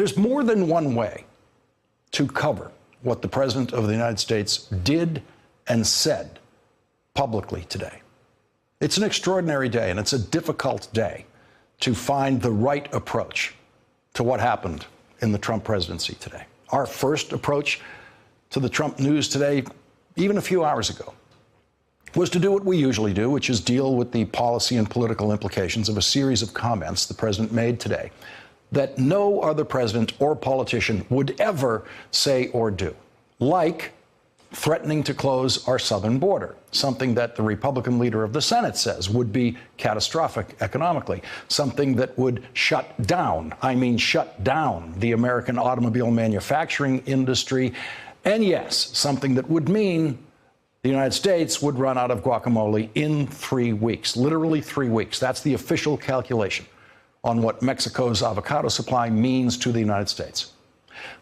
There's more than one way to cover what the President of the United States did and said publicly today. It's an extraordinary day, and it's a difficult day to find the right approach to what happened in the Trump presidency today. Our first approach to the Trump news today, even a few hours ago, was to do what we usually do, which is deal with the policy and political implications of a series of comments the president made today that no other president or politician would ever say or do, like threatening to close our southern border, something that the Republican leader of the Senate says would be catastrophic economically, something that would shut down the American automobile manufacturing industry, and yes, something that would mean the United States would run out of guacamole in 3 weeks, literally 3 weeks. That's the official calculation on what Mexico's avocado supply means to the United States.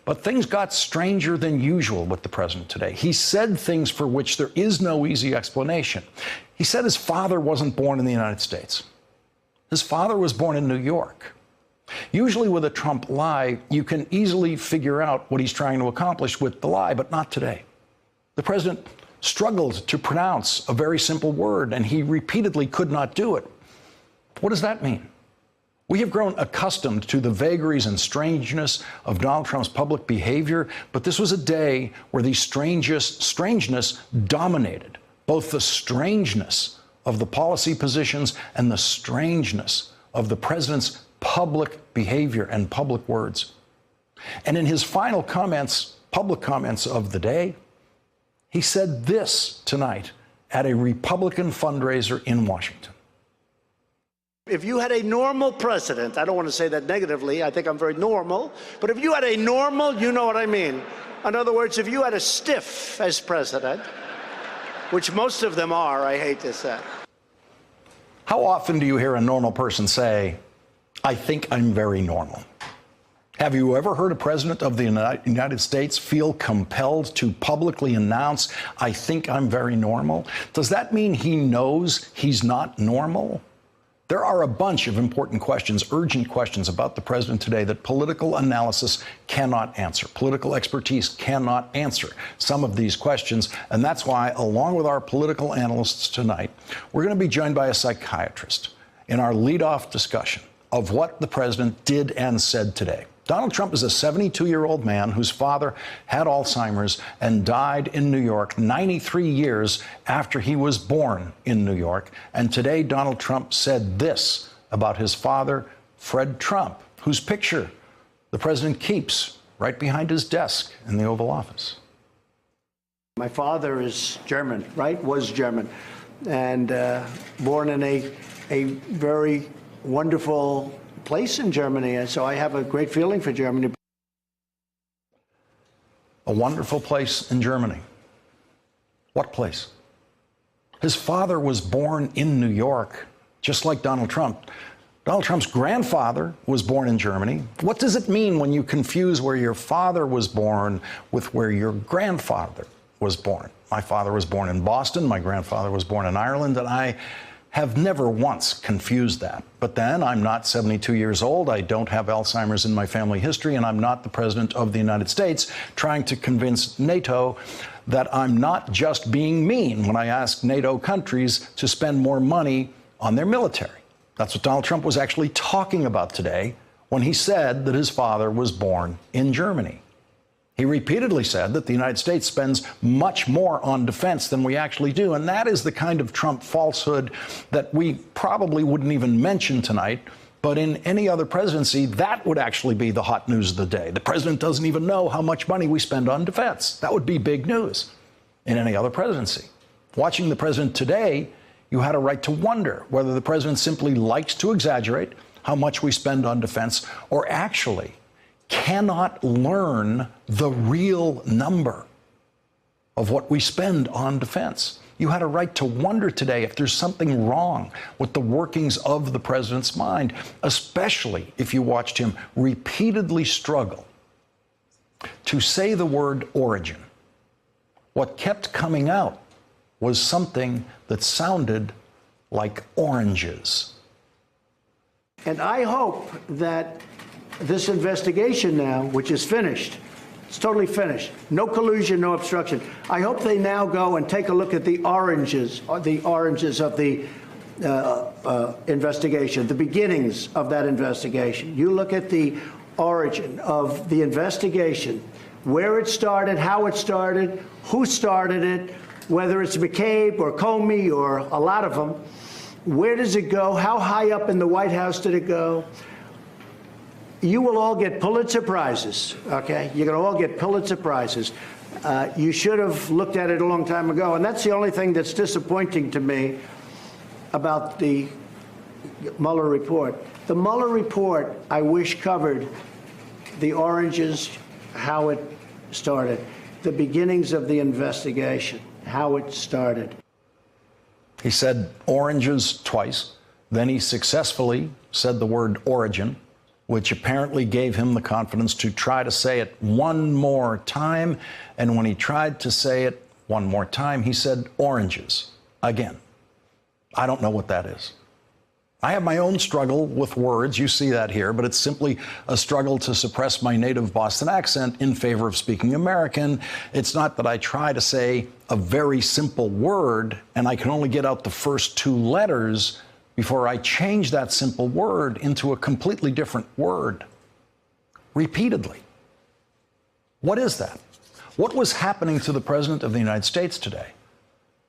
But things got stranger than usual with the president today. He said things for which there is no easy explanation. He said his father wasn't born in the United States. His father was born in New York. Usually with a Trump lie, you can easily figure out what he's trying to accomplish with the lie, but not today. The president struggled to pronounce a very simple word, and he repeatedly could not do it. What does that mean? We have grown accustomed to the vagaries and strangeness of Donald Trump's public behavior, but this was a day where the strangeness dominated, both the strangeness of the policy positions and the strangeness of the president's public behavior and public words. And in his final comments, public comments of the day, he said this tonight at a Republican fundraiser in Washington. If you had a normal president, I don't want to say that negatively, I think I'm very normal, but if you had a normal, you know what I mean. In other words, if you had a stiff as president, which most of them are, I hate to say. How often do you hear a normal person say, I think I'm very normal? Have you ever heard a president of the United States feel compelled to publicly announce, I think I'm very normal? Does that mean he knows he's not normal? There are a bunch of important questions, urgent questions about the president today that political analysis cannot answer. Political expertise cannot answer some of these questions. And that's why, along with our political analysts tonight, we're going to be joined by a psychiatrist in our leadoff discussion of what the president did and said today. Donald Trump is a 72-year-old man whose father had Alzheimer's and died in New York 93 years after he was born in New York. And today, Donald Trump said this about his father, Fred Trump, whose picture the president keeps right behind his desk in the Oval Office. My father is German, right? Was German, and born in a very wonderful place in Germany, and so I have a great feeling for Germany. A wonderful place in Germany. What place? His father was born in New York, just like Donald Trump. Donald Trump's grandfather was born in Germany. What does it mean when you confuse where your father was born with where your grandfather was born? My father was born in Boston. My grandfather was born in Ireland, and I have never once confused that. But then I'm not 72 years old, I don't have Alzheimer's in my family history, and I'm not the president of the United States trying to convince NATO that I'm not just being mean when I ask NATO countries to spend more money on their military. That's what Donald Trump was actually talking about today when he said that his father was born in Germany. He repeatedly said that the United States spends much more on defense than we actually do. And that is the kind of Trump falsehood that we probably wouldn't even mention tonight. But in any other presidency, that would actually be the hot news of the day. The president doesn't even know how much money we spend on defense. That would be big news in any other presidency. Watching the president today, you had a right to wonder whether the president simply likes to exaggerate how much we spend on defense or actually cannot learn the real number of what we spend on defense. You had a right to wonder today if there's something wrong with the workings of the president's mind, especially if you watched him repeatedly struggle to say the word origin. What kept coming out was something that sounded like oranges. And I hope that this investigation now, which is finished. It's totally finished. No collusion, no obstruction. I hope they now go and take a look at the oranges of the investigation, the beginnings of that investigation. You look at the origin of the investigation, where it started, how it started, who started it, whether it's McCabe or Comey or a lot of them. Where does it go? How high up in the White House did it go? You will all get Pulitzer Prizes, okay? You're going to all get Pulitzer Prizes. You should have looked at it a long time ago. And that's the only thing that's disappointing to me about the Mueller report. The Mueller report, I wish, covered the oranges, how it started, the beginnings of the investigation, how it started. He said oranges twice. Then he successfully said the word origin, which apparently gave him the confidence to try to say it one more time. And when he tried to say it one more time, he said oranges again. I don't know what that is. I have my own struggle with words. You see that here, but it's simply a struggle to suppress my native Boston accent in favor of speaking American. It's not that I try to say a very simple word and I can only get out the first two letters before I change that simple word into a completely different word repeatedly. What is that? What was happening to the President of the United States today?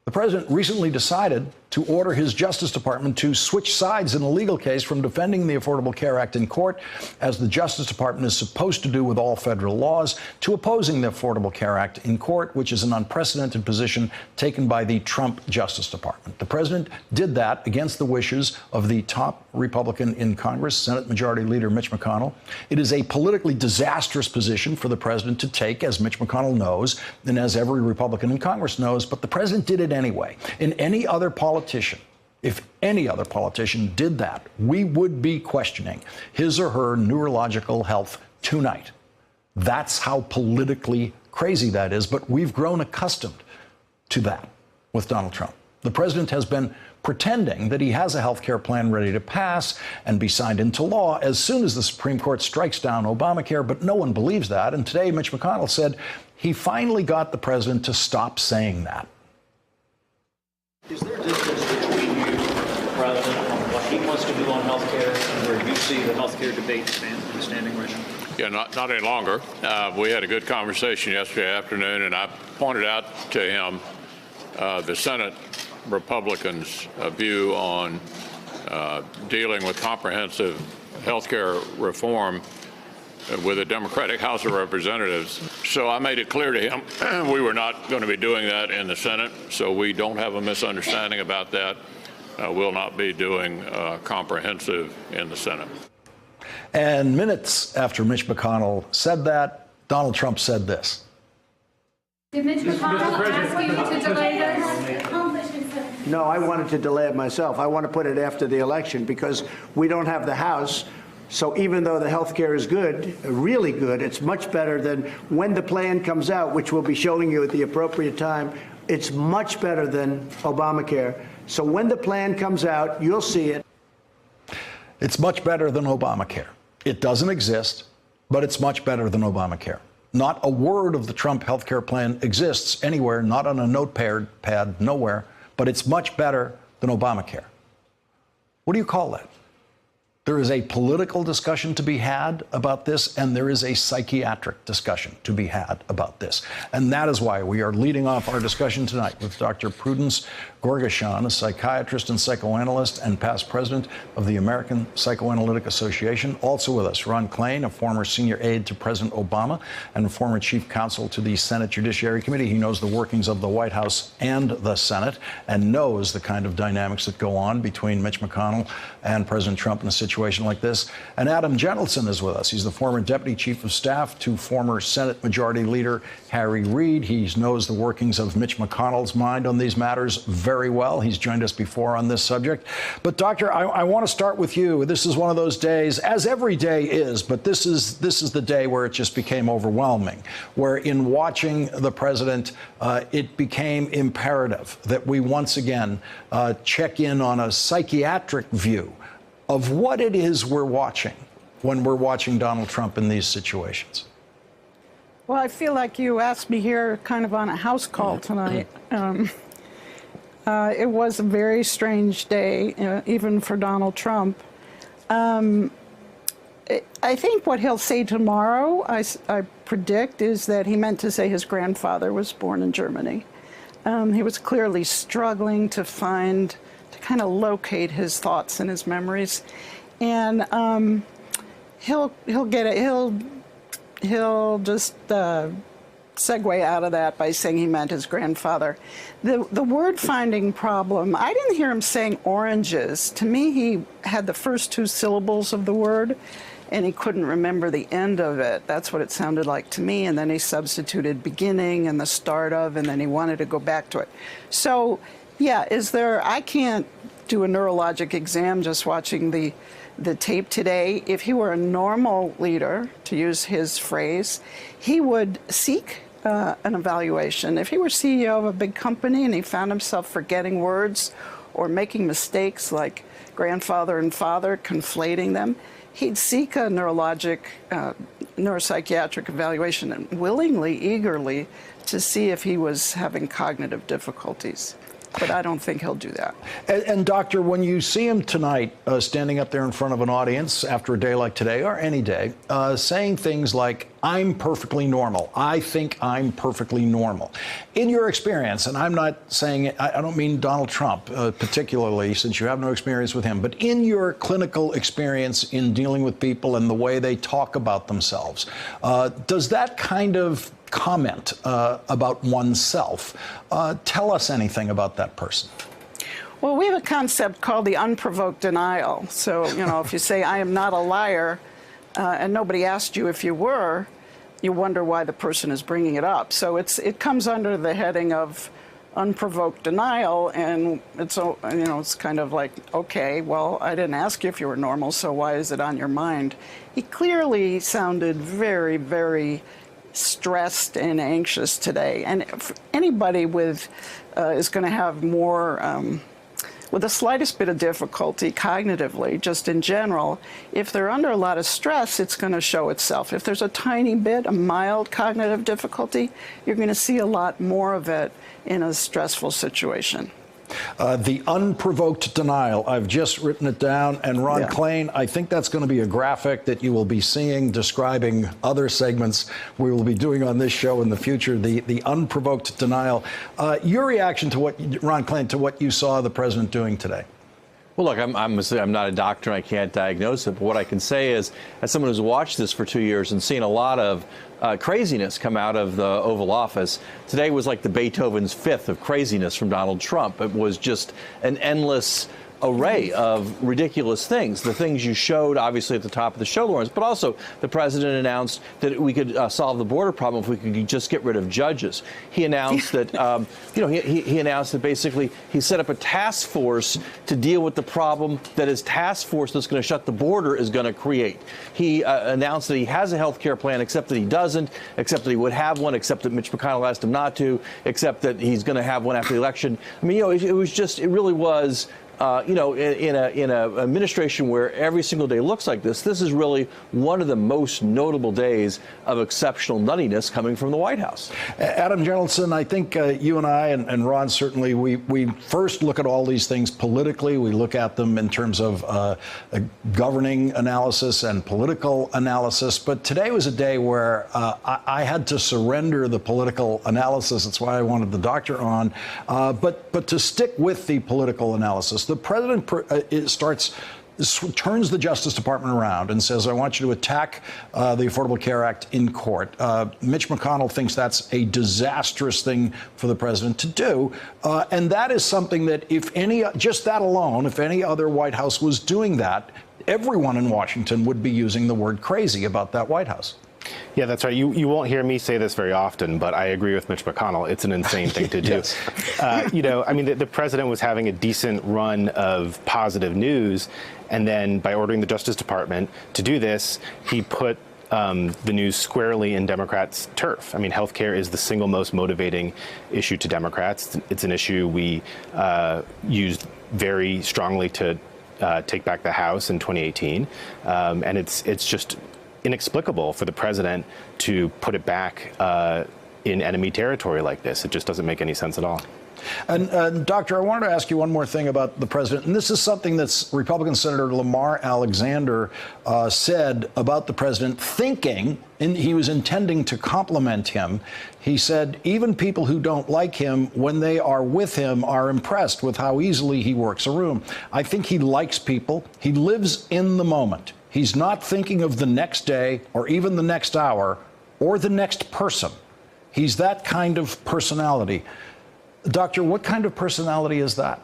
The President recently decided to order his Justice Department to switch sides in a legal case from defending the Affordable Care Act in court, as the Justice Department is supposed to do with all federal laws, to opposing the Affordable Care Act in court, which is an unprecedented position taken by the Trump Justice Department. The President did that against the wishes of the top Republican in Congress, Senate Majority Leader Mitch McConnell. It is a politically disastrous position for the President to take, as Mitch McConnell knows, and as every Republican in Congress knows, but the President did it anyway. In any other politician, if any other politician did that, we would be questioning his or her neurological health tonight. That's how politically crazy that is, but we've grown accustomed to that with Donald Trump. The president has been pretending that he has a health care plan ready to pass and be signed into law as soon as the Supreme Court strikes down Obamacare, but no one believes that. And today, Mitch McConnell said he finally got the president to stop saying that. Is there a distance between you, President, on what he wants to do on health care and where you see the health care debate standing right now? Yeah, not any longer. We had a good conversation yesterday afternoon, and I pointed out to him the Senate Republicans' view on dealing with comprehensive health care reform with the Democratic House of Representatives. So I made it clear to him we were not going to be doing that in the Senate, so we don't have a misunderstanding about that. We'll not be doing comprehensive in the Senate. And minutes after Mitch McConnell said that, Donald Trump said this. Did Mitch McConnell ask you to delay this? No, I wanted to delay it myself. I want to put it after the election because we don't have the House. So even though the health care is good, really good, it's much better than when the plan comes out, which we'll be showing you at the appropriate time. It's much better than Obamacare. So when the plan comes out, you'll see it. It's much better than Obamacare. It doesn't exist, but it's much better than Obamacare. Not a word of the Trump health care plan exists anywhere, not on a notepad, nowhere, but it's much better than Obamacare. What do you call that? There is a political discussion to be had about this, and there is a psychiatric discussion to be had about this. And that is why we are leading off our discussion tonight with Dr. Prudence Gourgassian, a psychiatrist and psychoanalyst and past president of the American Psychoanalytic Association. Also with us, Ron Klain, a former senior aide to President Obama and former chief counsel to the Senate Judiciary Committee. He knows the workings of the White House and the Senate and knows the kind of dynamics that go on between Mitch McConnell and President Trump in a situation like this. And Adam Gentleson is with us. He's the former deputy chief of staff to former Senate Majority Leader Harry Reid. He knows the workings of Mitch McConnell's mind on these matters very well. He's joined us before on this subject. But Doctor, I want to start with you. This is one of those days, as every day is, but this is the day where it just became overwhelming, where in watching the president, it became imperative that we once again check in on a psychiatric view of what it is we're watching when we're watching Donald Trump in these situations? Well, I feel like you asked me here kind of on a house call tonight. It was a very strange day, even for Donald Trump. I think what he'll say tomorrow, I predict, is that he meant to say his grandfather was born in Germany. He was clearly struggling to kind of locate his thoughts and his memories, and he'll get it. He'll just segue out of that by saying he meant his grandfather. The word finding problem, I didn't hear him saying oranges. To me, he had the first two syllables of the word, and he couldn't remember the end of it. That's what it sounded like to me. And then he substituted beginning and the start of, and then he wanted to go back to it. So, yeah, I can't do a neurologic exam just watching the tape today. If he were a normal leader, to use his phrase, he would seek an evaluation. If he were CEO of a big company and he found himself forgetting words or making mistakes like grandfather and father, conflating them, he'd seek a neuropsychiatric evaluation, and willingly, eagerly, to see if he was having cognitive difficulties. But I don't think he'll do that. And Doctor, when you see him tonight standing up there in front of an audience after a day like today, or any day, saying things like, I'm perfectly normal, I think I'm perfectly normal. In your experience, and I'm not saying, I don't mean Donald Trump particularly, since you have no experience with him, but in your clinical experience in dealing with people and the way they talk about themselves, does that kind of comment about oneself tell us anything about that person? Well, we have a concept called the unprovoked denial. So, if you say, I am not a liar, and nobody asked you if you were, you wonder why the person is bringing it up. So it comes under the heading of unprovoked denial, and it's kind of like, okay, well, I didn't ask you if you were normal, so why is it on your mind? He clearly sounded very, very stressed and anxious today, and anybody is going to have more with the slightest bit of difficulty cognitively, just in general. If they're under a lot of stress, it's going to show itself. If there's a tiny bit, a mild cognitive difficulty, you're going to see a lot more of it in a stressful situation. The unprovoked denial. I've just written it down. And Ron Klain, I think that's going to be a graphic that you will be seeing describing other segments we will be doing on this show in the future. The unprovoked denial. Your reaction to what, Ron Klain, to what you saw the president doing today? Well, look, I'm not a doctor and I can't diagnose it, but what I can say is, as someone who's watched this for 2 years and seen a lot of craziness come out of the Oval Office, today was like the Beethoven's Fifth of craziness from Donald Trump. It was just an endless array of ridiculous things. The things you showed, obviously, at the top of the show, Lawrence, but also the president announced that we could solve the border problem if we could just get rid of judges. He announced that, he announced that basically he set up a task force to deal with the problem that his task force that's going to shut the border is going to create. He announced that he has a health care plan, except that he doesn't, except that he would have one, except that Mitch McConnell asked him not to, except that he's going to have one after the election. I mean, it really was. In an administration where every single day looks like this is really one of the most notable days of exceptional nuttiness coming from the White House. Adam Jentleson, I think you and I and Ron, certainly, we first look at all these things politically. We look at them in terms of a governing analysis and political analysis. But today was a day where I had to surrender the political analysis. That's why I wanted the doctor on. But to stick with the political analysis, the president turns the Justice Department around and says, I want you to attack the Affordable Care Act in court. Mitch McConnell thinks that's a disastrous thing for the president to do. And that is something that just that alone, if any other White House was doing that, everyone in Washington would be using the word crazy about that White House. Yeah, that's right. You won't hear me say this very often, but I agree with Mitch McConnell. It's an insane thing to do. Yes. The president was having a decent run of positive news, and then by ordering the Justice Department to do this, he put the news squarely in Democrats' turf. I mean, healthcare is the single most motivating issue to Democrats. It's an issue we used very strongly to take back the House in 2018, and it's just inexplicable for the president to put it back in enemy territory like this. It just doesn't make any sense at all. And Doctor, I wanted to ask you one more thing about the president, and this is something that's Republican Senator Lamar Alexander said about the president, thinking, and he was intending to compliment him. He said, even people who don't like him, when they are with him, are impressed with how easily he works a room. I think he likes people. He lives in the moment. He's not thinking of the next day or even the next hour or the next person. He's that kind of personality. Doctor, what kind of personality is that?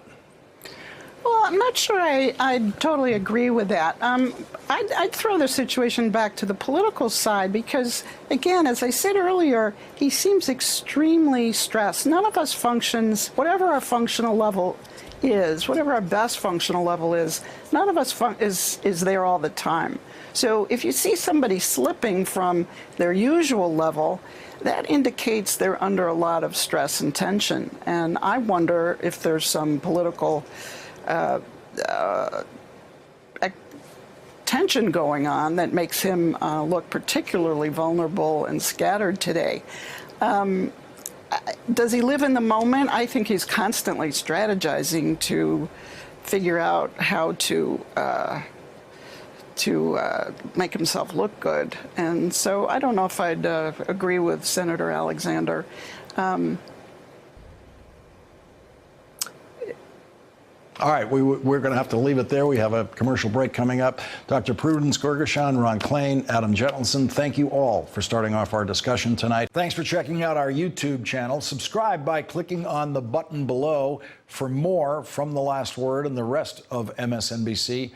Well, I'm not sure I totally agree with that. I'd throw the situation back to the political side because, again, as I said earlier, he seems extremely stressed. None of us functions, whatever our functional level is, whatever our best functional level is, none of us is there all the time. So if you see somebody slipping from their usual level, that indicates they're under a lot of stress and tension. And I wonder if there's some political tension going on that makes him look particularly vulnerable and scattered today. Does he live in the moment? I think he's constantly strategizing to figure out how to make himself look good. And so I don't know if I'd agree with Senator Alexander. All right, we're going to have to leave it there. We have a commercial break coming up. Dr. Prudence Gergeshaw, Ron Klain, Adam Jettelson, thank you all for starting off our discussion tonight. Thanks for checking out our YouTube channel. Subscribe by clicking on the button below for more from The Last Word and the rest of MSNBC.